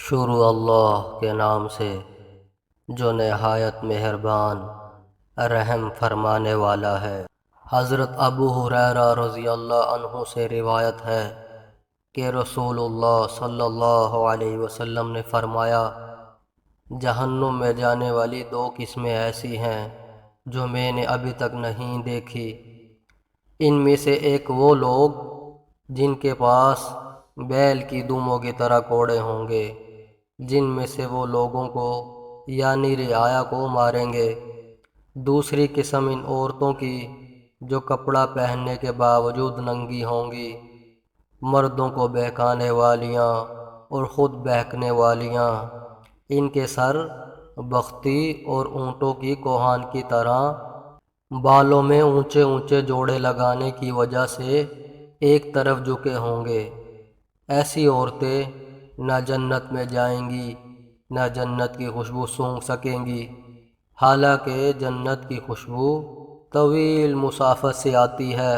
شروع اللہ کے نام سے جو نہایت مہربان رحم فرمانے والا ہے۔ حضرت ابو ہریرہ رضی اللہ عنہ سے روایت ہے کہ رسول اللہ صلی اللہ علیہ وسلم نے فرمایا، جہنم میں جانے والی دو قسمیں ایسی ہیں جو میں نے ابھی تک نہیں دیکھی۔ ان میں سے ایک وہ لوگ جن کے پاس بیل کی دموں کی طرح کوڑے ہوں گے، جن میں سے وہ لوگوں کو یعنی رعایا کو ماریں گے۔ دوسری قسم ان عورتوں کی جو کپڑا پہننے کے باوجود ننگی ہوں گی، مردوں کو بہکانے والیاں اور خود بہکنے والیاں۔ ان کے سر بختی اور اونٹوں کی کوہان کی طرح بالوں میں اونچے اونچے جوڑے لگانے کی وجہ سے ایک طرف جھکے ہوں گے۔ ایسی عورتیں نہ جنت میں جائیں گی نہ جنت کی خوشبو سونگھ سکیں گی، حالانکہ جنت کی خوشبو طویل مسافت سے آتی ہے۔